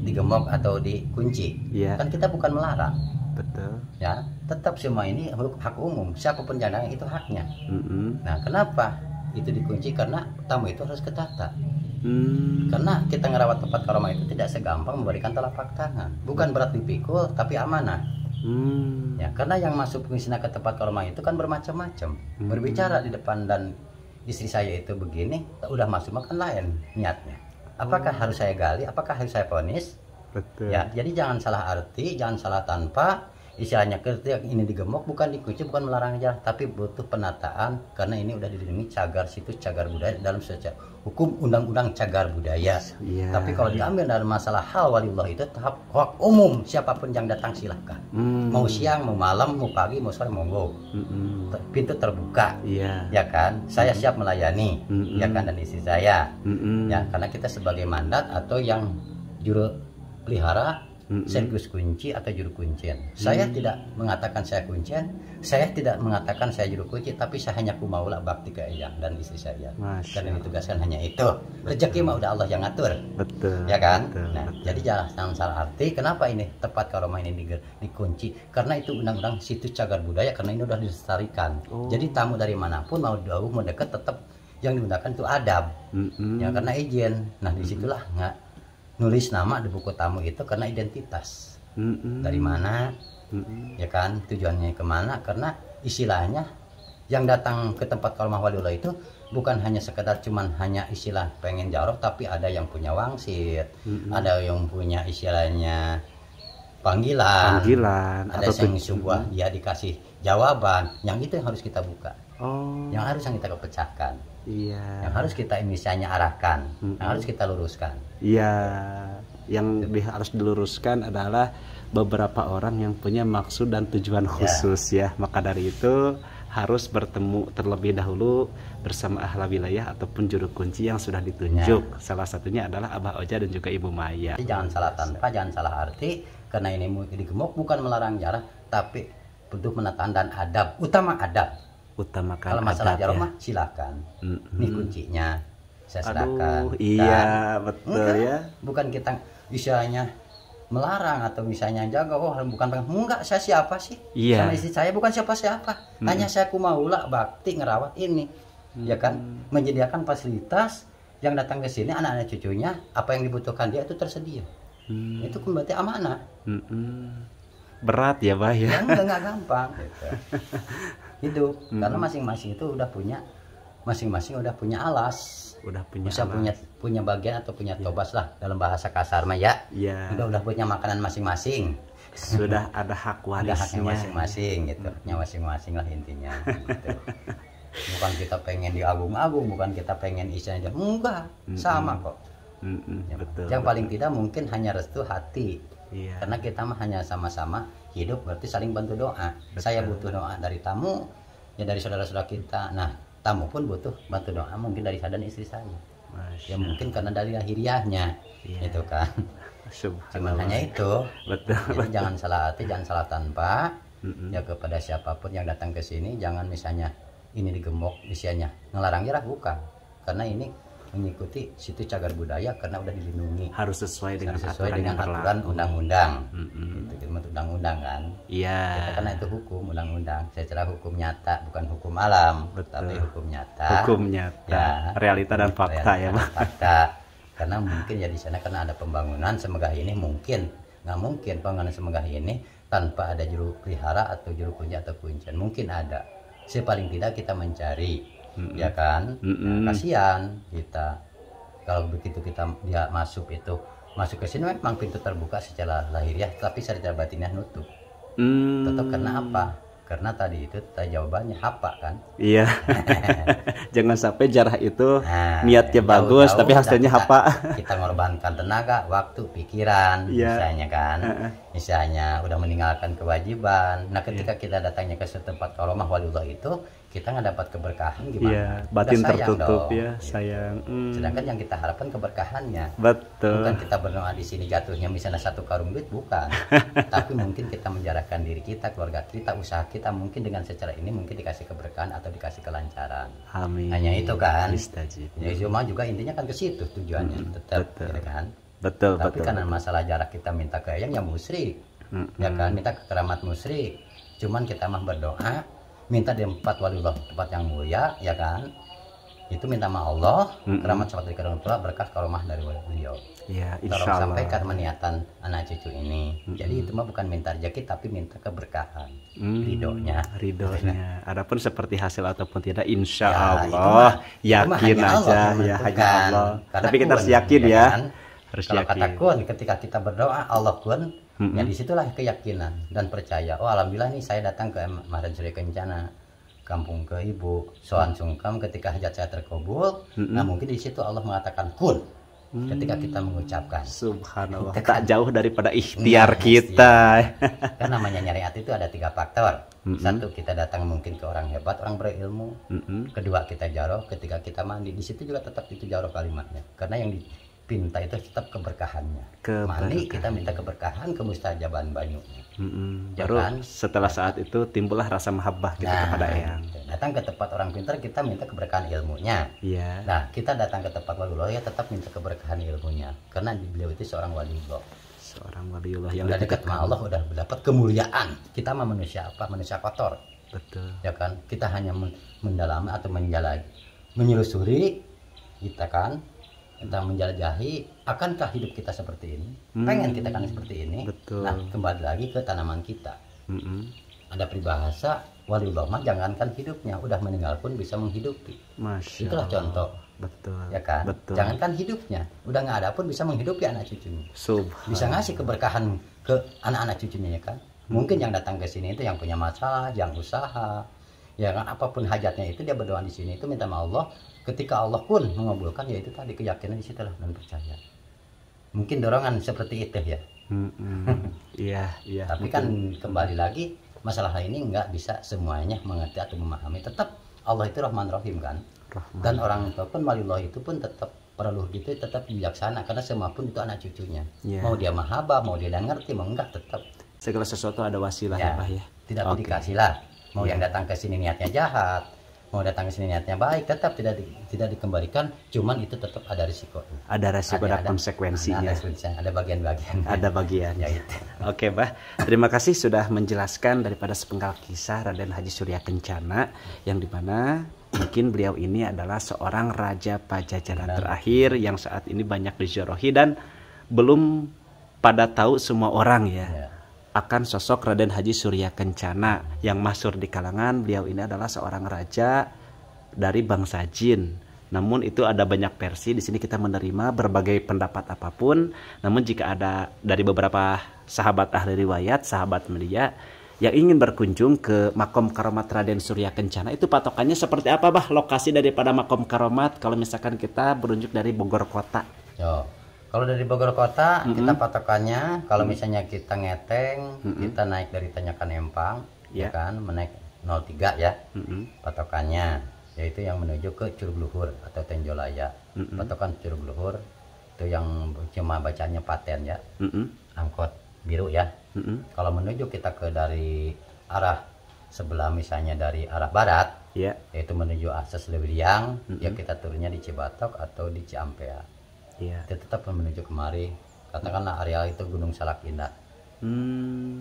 digemok atau dikunci. Iya. Kan kita bukan melarang. Betul. Ya, tetap semua ini hak umum. Siapapun jandanya itu haknya. Mm-mm. Nah, kenapa itu dikunci? Karena tamu itu harus ketata. Mm. Karena kita ngerawat tempat karomah itu tidak segampang memberikan telapak tangan. Bukan berat dipikul, tapi amanah. Ya, karena yang masuk misalnya ke tempat karomah itu kan bermacam-macam. Berbicara di depan dan istri saya itu begini, udah masuk makan lain niatnya. Apakah harus saya gali? Apakah harus saya vonis? Betul. Ya, jadi jangan salah arti, jangan salah tanpa. Istilahnya ketika ini digemok bukan dikunci, bukan melarang aja, tapi butuh penataan karena ini udah dilindungi cagar situs cagar budaya dalam secara hukum undang-undang cagar budaya. Iya. Tapi kalau diambil dalam masalah hal waliullah itu tahap hak umum, siapapun yang datang silahkan. Mau siang, mau malam, mau pagi, mau sore, monggo. Pintu terbuka. Iya. Ya kan? Saya siap melayani. Ya kan, dan istri saya. Ya, karena kita sebagai mandat atau yang juru pelihara sekaligus kunci atau juru kuncian. Saya tidak mengatakan saya kuncian, saya tidak mengatakan saya juru kunci, tapi saya hanya kumaulah bakti ke eyang dan istri saya. Karena ditugaskan hanya itu. Rezeki mah udah Allah yang ngatur. Betul. Ya kan? Betul, Nah, betul. jadi jangan salah arti. Kenapa ini tempat karomah ini dikunci? Karena itu undang-undang situs cagar budaya, karena ini udah dilestarikan. Jadi tamu dari manapun mau jauh mau dekat tetap yang digunakan itu adab. Ya, karena izin. Nah, disitulah nggak nulis nama di buku tamu itu karena identitas. Dari mana? Ya kan, tujuannya kemana? Karena istilahnya yang datang ke tempat karomah waliullah itu bukan hanya sekedar cuman hanya istilah pengen jaroh, tapi ada yang punya wangsit, ada yang punya istilahnya panggilan, ada yang sebuah dia dikasih jawaban, yang itu yang harus kita buka. Yang harus yang kita pecahkan. Iya. Yang harus kita misalnya arahkan, yang harus kita luruskan. Iya, yang harus diluruskan adalah beberapa orang yang punya maksud dan tujuan khusus ya. Maka dari itu harus bertemu terlebih dahulu bersama ahli wilayah ataupun juru kunci yang sudah ditunjuk. Salah satunya adalah Abah Oja dan juga Ibu Maya. Jadi jangan salah tanpa, jangan salah arti, karena ini digemuk bukan melarang jarak, tapi butuh penataan dan adab, utama adab. Utamakan Kalau masalah adab, jarak ya. mah silakan. Ini kuncinya saya serahkan. Aduh, iya betul Enggak, ya. bukan kita misalnya melarang atau misalnya jaga, oh bukan enggak, saya siapa sih? Iya. Sama istri saya bukan siapa-siapa. Hanya saya kumaula bakti ngerawat ini. Ya kan? Menyediakan fasilitas yang datang ke sini anak-anak cucunya, apa yang dibutuhkan dia itu tersedia. Itu berarti amanah. Berat ya Bah ya. Yang enggak gampang gitu. Hidup karena masing-masing itu udah punya alas. Udah punya Bisa alas. punya bagian atau punya tobas lah dalam bahasa kasar mah ya. Iya. Udah punya makanan masing-masing. Sudah ada hak Ada haknya warisnya. masing-masing gitu. Haknya masing-masing lah intinya gitu. Bukan kita pengen diagung-agung, bukan kita pengen istilahnya enggak, sama kok. Betul. Yang paling tidak mungkin hanya restu hati. Iya. Karena kita mah hanya sama-sama hidup, berarti saling bantu doa. Saya butuh doa dari tamu, ya dari saudara-saudara kita. Nah, tamu pun butuh bantu doa mungkin dari saya dan istri saya. Masya. Ya mungkin karena dari lahiriahnya, Iya. itu kan. Cuma Subhanallah. hanya itu. Betul. Jadi jangan salah hati, jangan salah tanpa. Ya kepada siapapun yang datang ke sini, jangan misalnya ini digembok, misalnya ngelarangnya bukan. Karena ini mengikuti situ cagar budaya karena udah dilindungi. Harus sesuai dengan Sesuai aturan dengan yang aturan berlaku. undang-undang. Itu undang-undang kan. Iya. Kita karena itu hukum undang-undang. Secara hukum nyata, bukan hukum alam, Betul. tapi hukum nyata. Hukum nyata, Ya, realita dan fakta ya, realita Pak. dan fakta. Karena mungkin ya di sana karena ada pembangunan semegah ini mungkin nggak mungkin pembangunan semegah ini tanpa ada juru pelihara atau juru kunci atau kuncian, mungkin ada. Sepaling tidak kita mencari, ya kan? Ya, kasihan kita kalau begitu dia masuk ke sini memang pintu terbuka secara lahiriah, tapi secara batinnya nutup. Tetap karena apa? Karena tadi itu jawabannya hapa kan? Iya. Jangan sampai jarah itu Nah, niatnya bagus tahu-tahu tapi hasilnya kita- apa? Kita ngorbankan tenaga, waktu, pikiran, Iya. misalnya kan. Misalnya udah meninggalkan kewajiban. Nah, ketika Iya. kita datangnya ke tempat karomah waliullah itu, kita nggak dapat keberkahan gimana? Iya, Udah batin sayang tertutup dong. ya, sayang. Sedangkan yang kita harapkan keberkahannya. Betul. Bukan kita berdoa di sini jatuhnya misalnya 1 karung duit, bukan. Tapi mungkin kita menjarahkan diri kita, keluarga kita, usaha kita mungkin dengan secara ini mungkin dikasih keberkahan atau dikasih kelancaran. Amin. Hanya itu kan. Istajib. Ya cuma juga intinya kan ke situ tujuannya tetap, betul. ya kan. Betul, Tapi betul. karena masalah jarak kita minta ke eyang ya musyrik, ya kan, minta ke keramat musyrik. Cuman kita mah berdoa, minta di tempat waliullah, tempat yang mulia, ya kan. Itu minta sama Allah, keramat sahabat dari orang tua, berkah karomah dari beliau. Ya, Tolong insya Allah. sampaikan niatan anak cucu ini. Jadi itu mah bukan minta rezeki tapi minta keberkahan, ridhonya. Ridhonya. Adapun seperti hasil ataupun tidak, insya Ya, Allah itu mah yakin hanya Allah aja yang ya, hanya menentukan. Allah. Karena Tapi kita harus kun, yakin ya. kan? Harus Kalau yakin. kata kun, ketika kita berdoa Allah kun, ya disitulah keyakinan dan percaya. Oh alhamdulillah nih saya datang ke Mahran Surya Kencana, kampung ke ibu, soan sungkam ketika hajat saya terkabul. Nah mungkin di situ Allah mengatakan kun. Ketika kita mengucapkan, Subhanallah. Itu Tak kan. jauh daripada ikhtiar Nah, kita. kan namanya syariat itu ada 3 faktor. Satu, kita datang mungkin ke orang hebat, orang berilmu. Kedua, kita jaroh. Ketika kita mandi, di situ juga tetap itu jaroh kalimatnya. Karena yang dipinta itu tetap keberkahannya. Mandi kita minta keberkahan, kemustajaban banyunya. Ya Baru kan? setelah saat itu timbullah rasa mahabbah kita kepada Eyang. Datang ke tempat orang pintar kita minta keberkahan ilmunya. Iya. Nah, kita datang ke tempat waliullah ya tetap minta keberkahan ilmunya. Karena beliau itu seorang waliullah. Seorang waliullah yang Udah dekat sama Allah, udah mendapat kemuliaan. Kita mah manusia apa? Manusia kotor. Betul. Ya kan? Kita hanya mendalami atau menyelusuri, kita kan, kita menjelajahi, akankah hidup kita seperti ini? Pengen kita kan seperti ini. Betul. Nah, kembali lagi ke tanaman kita. Ada peribahasa, waliullah mah jangankan hidupnya, udah meninggal pun bisa menghidupi. Masya Itulah Allah. contoh. Betul. Ya kan? Betul. Jangankan hidupnya, udah nggak ada pun bisa menghidupi anak cucunya. Bisa ngasih keberkahan ke anak-anak cucunya, ya kan. Mungkin yang datang ke sini itu yang punya masalah, yang usaha, ya kan, apapun hajatnya itu dia berdoa di sini itu minta sama Allah. Ketika Allah pun mengabulkan, ya itu tadi keyakinan di situlah dan percaya. Mungkin dorongan seperti itu ya. Iya, iya. Tapi kan kembali lagi masalah ini nggak bisa semuanya mengerti atau memahami. Tetap Allah itu Rahman Rahim kan. Dan orang tua pun waliullah itu pun tetap perlu gitu, tetap bijaksana karena semua pun itu anak cucunya. Yeah. Mau dia mahabah, mau dia nggak ngerti, mau enggak tetap. Segala sesuatu ada wasilah ya, Pak ya. tidak Oke. dikasih lah. Mau Ya. yang datang ke sini niatnya jahat, mau datang ke sini niatnya baik, tetap tidak dikembalikan. Cuman itu tetap ada risiko. Ada resiko, ada konsekuensinya. Ada bagian-bagian. Ada bagian. Ya itu. Oke, Bah. Terima kasih sudah menjelaskan daripada sepenggal kisah Raden Haji Surya Kencana, yang dimana mungkin beliau ini adalah seorang raja Pajajaran terakhir yang saat ini banyak diziarahi dan belum pada tahu semua orang ya Ya. akan sosok Raden Haji Surya Kencana yang masyhur di kalangan. Beliau ini adalah seorang raja dari bangsa Jin. Namun itu ada banyak versi. Di sini kita menerima berbagai pendapat apapun. Namun jika ada dari beberapa sahabat ahli riwayat, sahabat media yang ingin berkunjung ke makom karomat Raden Surya Kencana, itu patokannya seperti apa, Bah? Lokasi daripada makom karomat kalau misalkan kita berunjuk dari Bogor kota. Yo. Kalau dari Bogor kota kita patokannya kalau misalnya kita ngeteng, kita naik dari Tanjakan Empang, Ya. ya kan, menaik 03 ya. Mm-mm. Patokannya yaitu yang menuju ke Curug Luhur atau Tenjolaya. Patokan Curug Luhur itu yang cuma bacanya Paten ya, Mm-mm. angkot biru ya. Mm-mm. Kalau menuju kita ke dari arah sebelah, misalnya dari arah barat, Ya. yaitu menuju akses Lewiliang, ya kita turunnya di Cibatok atau di Ciampea. Ya. Itu tetap menuju kemari. Katakanlah area itu Gunung Salak Indah.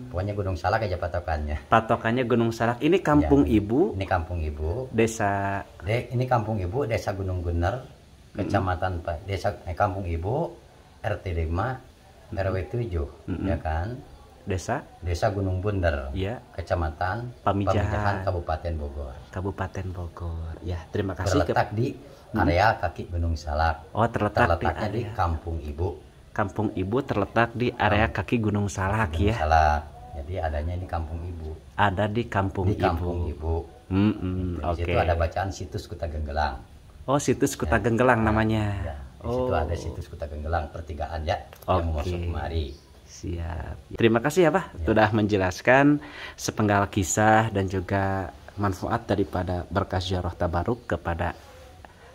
Pokoknya Gunung Salak aja patokannya. Patokannya Gunung Salak. Ini kampung Ya. ibu, Ini kampung ibu. desa. Ini kampung ibu, Desa Gunung Bener, Kecamatan Kampung Ibu, RT 5, RW 7, ya kan? Desa Gunung Bunder, Ya. Kecamatan Pamijahan. Kabupaten Bogor. Kabupaten Bogor. Ya, terima kasih. Terletak di area kaki Gunung Salak. Oh, terletaknya Terletaknya di area Kampung Ibu. Kampung Ibu terletak di area kaki Gunung Salak Gunung ya. Salak. Jadi adanya di Kampung Ibu. Ada di Kampung Di Kampung Ibu. Ibu. Di Oke. situ ada bacaan situs Kuta Genggelang. Oh, situs Kuta Genggelang namanya. Ya, di situ Oh, ada situs Kuta Genggelang pertigaan ya, yang mau Oke. masuk kemari. siap. Terima kasih ya, Pak, sudah menjelaskan sepenggal kisah dan juga manfaat daripada berkah ziarah tabaruk kepada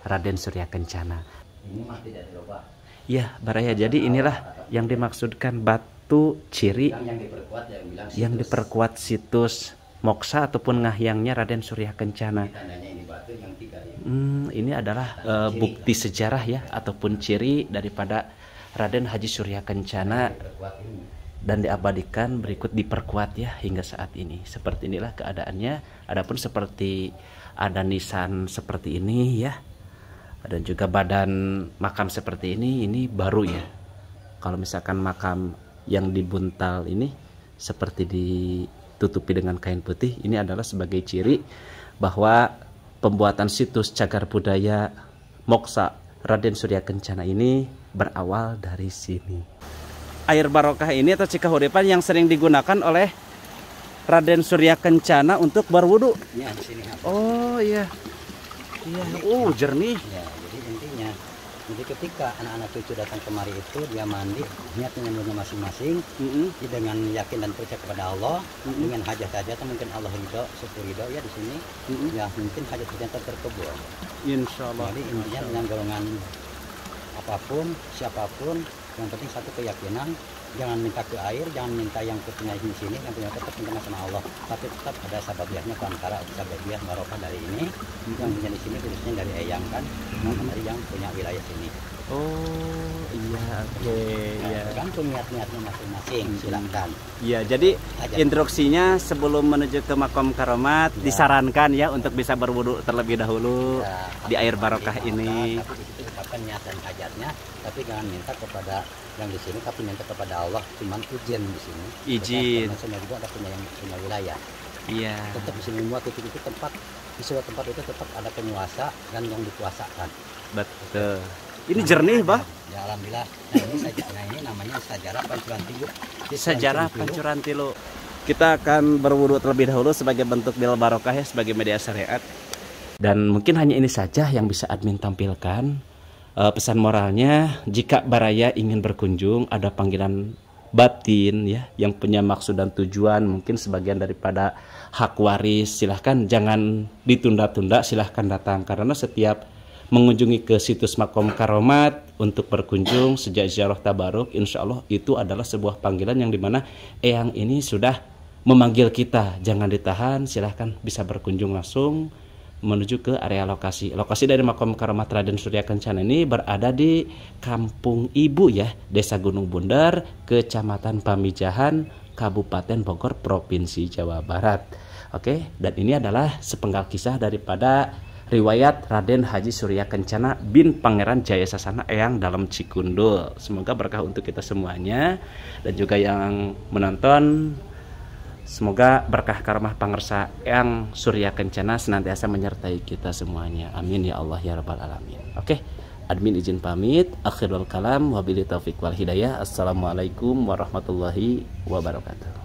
Raden Surya Kencana. Ini mah tidak dirubah. Ya, Baraya. Jadi inilah yang dimaksudkan batu ciri Yang diperkuat yang bilang yang situs. diperkuat situs moksa ataupun ngahyangnya Raden Surya Kencana. Tandanya ini batu yang 3 ini. Ini adalah bukti sejarah ya ataupun ciri daripada Raden Haji Surya Kencana Diperkuat ini. dan diabadikan berikut diperkuat ya hingga saat ini. Seperti inilah keadaannya. Adapun seperti ada nisan seperti ini ya, dan juga badan makam seperti ini baru ya. Kalau misalkan makam yang dibuntal ini seperti ditutupi dengan kain putih, ini adalah sebagai ciri bahwa pembuatan situs cagar budaya Moksa Raden Surya Kencana ini berawal dari sini. Air barokah ini atau cikahuripan yang sering digunakan oleh Raden Surya Kencana untuk berwudu. Ya, di sini. Oh iya. Iya, jernih. Ya, jadi intinya, jadi ketika anak-anak cucu datang kemari itu dia mandi, niat dengan masing-masing, dengan yakin dan percaya kepada Allah, dengan hajat-hajat mungkin Allah ridho, syukur ridho ya di sini, ya mungkin hajat-hajatnya terkabul. Insya Allah. Jadi intinya dengan golongan apapun, siapapun, yang penting satu keyakinan, jangan minta ke air, jangan minta yang punya di sini, yang punya tetap minta sama Allah, tapi tetap ada sababiahnya antara sababiah barokah dari ini, yang punya di sini khususnya dari Eyang kan, dari yang punya wilayah sini. Oh iya, oke. Nah, Ya. tergantung niat-niatnya masing-masing, silakan. Iya, jadi Hajat. instruksinya sebelum menuju ke makom karomat disarankan ya untuk bisa berwudu terlebih dahulu Ya, di air barokah ini. Tapi di situ ucapkan niat dan hajatnya, tapi jangan minta kepada yang di sini, tapi minta kepada Allah, cuman izin di sini. Izin. Karena semua juga ada punya yang punya wilayah. Iya. Tetap di sini semua titik itu tempat, di sebuah tempat itu tetap ada penguasa dan yang dikuasakan. Betul. Ini jernih, Bah. Ya alhamdulillah. Nah ini namanya sejarah Pancuran Tilu. Sejarah Pancuran Tilu. Kita akan berwudu terlebih dahulu sebagai bentuk bil barokah ya, sebagai media syariat. Dan mungkin hanya ini saja yang bisa admin tampilkan. Pesan moralnya, jika Baraya ingin berkunjung, ada panggilan batin ya, yang punya maksud dan tujuan, mungkin sebagian daripada hak waris, silahkan jangan ditunda-tunda, silahkan datang. Karena setiap mengunjungi ke situs makom karomat untuk berkunjung sejak ziarah tabaruk, insya Allah itu adalah sebuah panggilan yang dimana Eyang ini sudah memanggil kita, jangan ditahan, silahkan bisa berkunjung langsung menuju ke area lokasi. Lokasi dari Makom Karomat Raden Surya Kencana ini berada di Kampung Ibu ya, Desa Gunung Bundar, Kecamatan Pamijahan, Kabupaten Bogor, Provinsi Jawa Barat. Oke, dan ini adalah sepenggal kisah daripada riwayat Raden Haji Surya Kencana bin Pangeran Jaya Sasana Eyang dalam Cikundul. Semoga berkah untuk kita semuanya dan juga yang menonton. Semoga berkah karomah pangersa Eyang Surya Kencana senantiasa menyertai kita semuanya. Amin ya Allah ya Rabbal Alamin. Oke, admin izin pamit. Akhirul kalam wabillahi taufiq wal hidayah. Assalamualaikum warahmatullahi wabarakatuh.